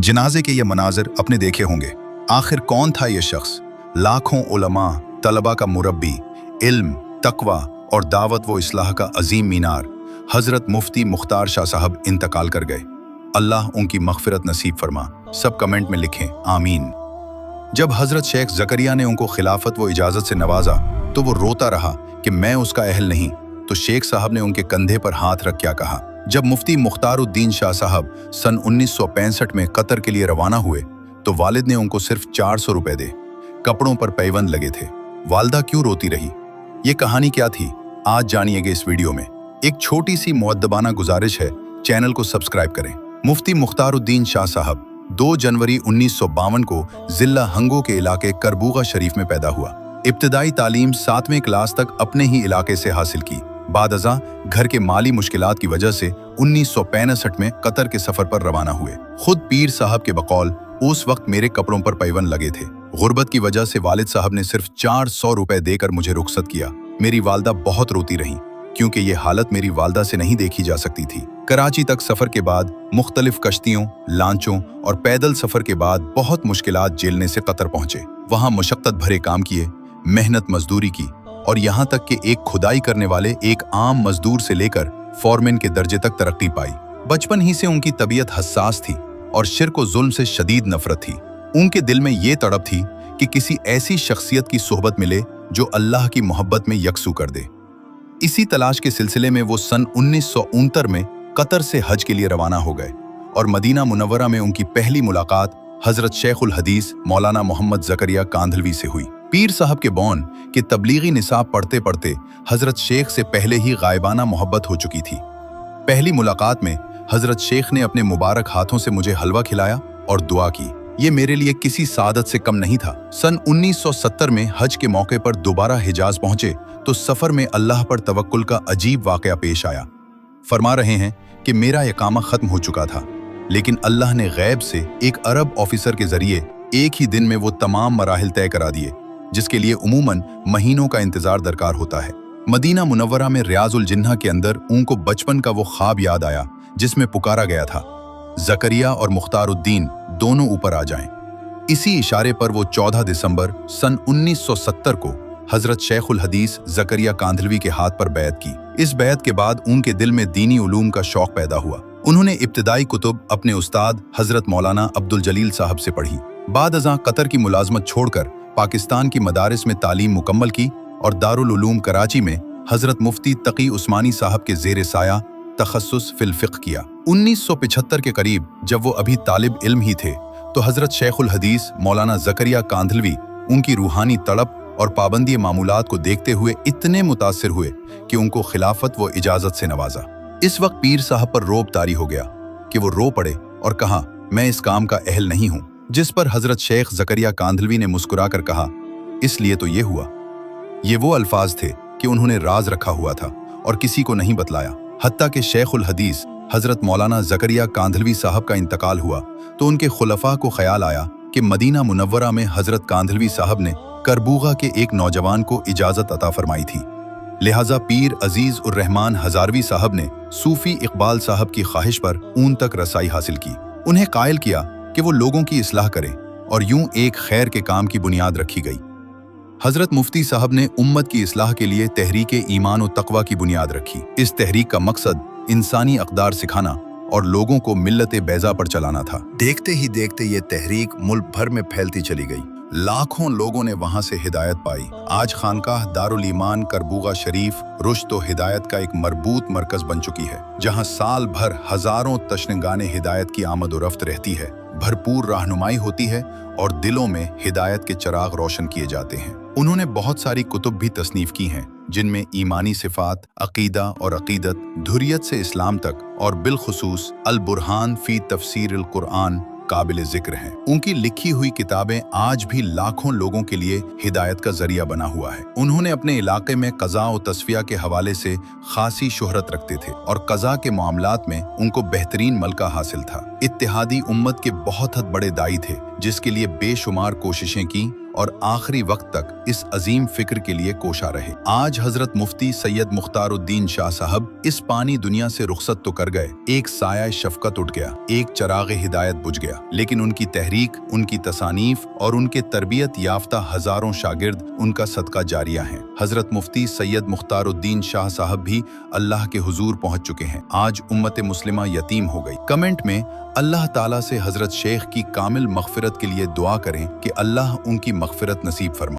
जनाजे के ये मनाजिर अपने देखे होंगे। आखिर कौन था ये शख्स? लाखों उलमा, तलबा का मुरब्बी, इल्म, तकवा और दावत व इस्लाह का अजीम मीनार हज़रत मुफ्ती मुख्तार शाह साहब इंतकाल कर गए। अल्लाह उनकी मग़फ़िरत नसीब फरमा। सब कमेंट में लिखें आमीन। जब हज़रत शेख ज़करिया ने उनको खिलाफत व इजाज़त से नवाजा तो वो रोता रहा कि मैं उसका अहल नहीं। तो शेख साहब ने उनके कंधे पर हाथ रख क्या कहा। जब मुफ्ती मुख्तारुद्दीन शाह साहब सन 1965 में कतर के लिए रवाना हुए तो वालिद ने उनको सिर्फ 400 रुपए दे। कपड़ों पर पैबंद लगे थे। वालदा क्यों रोती रही? ये कहानी क्या थी? आज जानिएगा इस वीडियो में। एक छोटी सी मुअद्दबाना गुजारिश है, चैनल को सब्सक्राइब करें। मुफ्ती मुख्तारुद्दीन शाह साहब 2 जनवरी 1952 को जिला हंगो के इलाके करबूगा शरीफ में पैदा हुआ। इब्तदाई तालीम 7वीं क्लास तक अपने ही इलाके से हासिल की। बाद अज़ां घर के माली मुश्किलात की वजह से 1965 में कतर के सफर पर रवाना हुए। खुद पीर साहब के बकौल उस वक्त मेरे कपड़ों पर पैबंद लगे थे। गुर्बत की वजह से वालिद साहब ने सिर्फ 400 रुपए देकर मुझे रुखसत किया। मेरी वालदा बहुत रोती रहीं क्योंकि ये हालत मेरी वालदा से नहीं देखी जा सकती थी। कराची तक सफर के बाद मुख्तलिफ कश्तियों, लांचों और पैदल सफर के बाद बहुत मुश्किलात झेलने से कतर पहुंचे। वहां मुशक्कत भरे काम किए, मेहनत मजदूरी की और यहाँ तक कि एक खुदाई करने वाले एक आम मजदूर से लेकर फॉरमैन के दर्जे तक तरक्की पाई। बचपन ही से उनकी तबीयत हसास थी और शिर्क व जुल्म से शदीद नफरत थी। उनके दिल में ये तड़प थी कि किसी ऐसी शख्सियत की सोहबत मिले जो अल्लाह की मोहब्बत में यकसू कर दे। इसी तलाश के सिलसिले में वो सन 1969 में कतर से हज के लिए रवाना हो गए और मदीना मुनव्वरा में उनकी पहली मुलाकात हजरत शेखुल हदीस मौलाना मोहम्मद ज़करिया कांधलवी से हुई। पीर साहब के बौन के तबलीगी निसाब पढ़ते पढ़ते हजरत शेख से पहले ही गायबाना मोहब्बत हो चुकी थी। पहली मुलाकात में हजरत शेख ने अपने मुबारक हाथों से मुझे हलवा खिलाया और दुआ की। ये मेरे लिए किसी सादत से कम नहीं था। सन 1970 में हज के मौके पर दोबारा हिजाज पहुंचे तो सफर में अल्लाह पर तवक्कुल का अजीब वाकया पेश आया। फरमा रहे हैं कि मेरा इकामा खत्म हो चुका था, लेकिन अल्लाह ने गैब से एक अरब ऑफिसर के जरिए एक ही दिन में वो तमाम मराहिल तय करा दिए जिसके लिए उमूमन महीनों का इंतजार दरकार होता है। मदीना मुनव्वरा में रियाजुल जिन्ना के अंदर उनको बचपन का वो ख्वाब याद आया जिसमें पुकारा गया था, ज़करिया और मुख्तारुद्दीन दोनों ऊपर आ जाएं। इसी इशारे पर वो 14 दिसंबर सन 1970 को हजरत शेखुल हदीस ज़करिया कांधलवी के हाथ पर बैत की। इस बैत के बाद उनके दिल में दीनी उलूम का शौक पैदा हुआ। उन्होंने इब्तिदाई कुतुब अपने उस्ताद हजरत मौलाना अब्दुल जलील साहब से पढ़ी। बाद अज़ां कतर की मुलाजमत छोड़कर पाकिस्तान की मदारिस में तालीम मुकम्मल की और दारुल उलूम कराची में हजरत मुफ्ती तकी उस्मानी साहब के ज़ेर साया तखस्सुस फिल फ़िक़्ह किया। 1975 के करीब जब वो अभी तालिब इल्म ही थे तो हजरत शेखुल हदीस मौलाना ज़करिया कांधलवी उनकी रूहानी तड़प और पाबंदी मामूलात को देखते हुए इतने मुतासिर हुए कि उनको खिलाफत व इजाज़त से नवाजा। इस वक्त पीर साहब पर रोब तारी हो गया कि वो रो पड़े और कहा, मैं इस काम का अहल नहीं हूँ। जिस पर हजरत शेख ज़करिया कांधलवी ने मुस्कुरा कर कहा, इसलिए तो ये हुआ। ये वो अल्फाज थे कि उन्होंने राज रखा हुआ था और किसी को नहीं बतलाया। हत्ता कि शेखुल हदीस हजरत मौलाना ज़करिया कांधलवी साहब का इंतकाल हुआ तो उनके खुलफा को ख्याल आया कि मदीना मुनव्वरा में हजरत कांधलवी साहब ने करबूगा के एक नौजवान को इजाज़त अता फरमाई थी। लिहाजा पीर अजीज उर रहमान हजारवी साहब ने सूफी इकबाल साहब की ख्वाहिश पर ऊन तक रसाई हासिल की। उन्हें कायल किया कि वो लोगों की इस्लाह करें और यूं एक खैर के काम की बुनियाद रखी गई। हजरत मुफ्ती साहब ने उम्मत की इस्लाह के लिए तहरीक ईमान और तकवा की बुनियाद रखी। इस तहरीक का मकसद इंसानी अक़दार सिखाना और लोगों को मिल्लत बैज़ा पर चलाना था। देखते ही देखते ये तहरीक मुल्क भर में फैलती चली गई। लाखों लोगों ने वहां से हिदायत पाई। आज खानकाह दारुल ईमान करबूगा शरीफ रुश्द व हिदायत का एक मरबूत मरकज बन चुकी है, जहां साल भर हजारों तशनगाने हिदायत की आमद व रफ्त रहती है, भरपूर रहनुमाई होती है और दिलों में हिदायत के चिराग रोशन किए जाते हैं। उन्होंने बहुत सारी कुतुब भी तसनीफ की हैं जिनमें ईमानी सिफात, अकीदा और अकीदत, धुरियत से इस्लाम तक और बिलखुसूस अल बुरहान फी तफसीर अल कुरान काबिल जिक्र हैं। उनकी लिखी हुई किताबें आज भी लाखों लोगों के लिए हिदायत का जरिया बना हुआ है। उन्होंने अपने इलाके में कज़ा और तस्फिया के हवाले से खासी शोहरत रखते थे और कज़ा के मामलात में उनको बेहतरीन मलका हासिल था। इत्तेहादी उम्मत के बहुत हद बड़े दाई थे जिसके लिए बेशुमार कोशिशें की اور आखिरी वक्त तक इस अजीम फिक्र के लिए कोशा रहे। आज हजरत मुफ्ती सैयद मुख्तारुद्दीन शाह साहब इस पानी दुनिया से रुखसत तो कर गए, एक साया शफकत उठ गया, एक चराग हिदायत बुझ गया, लेकिन उनकी तहरीक, उनकी तसानीफ और उनके तरबियत याफ्ता हजारों शागिर्द उनका सदका जारिया हैं। हजरत मुफ्ती सैयद मुख्तारुद्दीन शाह साहब भी अल्लाह के हुजूर पहुंच चुके हैं। आज उम्मत मुस्लिमा यतीम हो गई। कमेंट में अल्लाह ताला से हजरत शेख की कामिल मगफिरत के लिए दुआ करें कि अल्लाह उनकी मगफिरत नसीब फरमाए।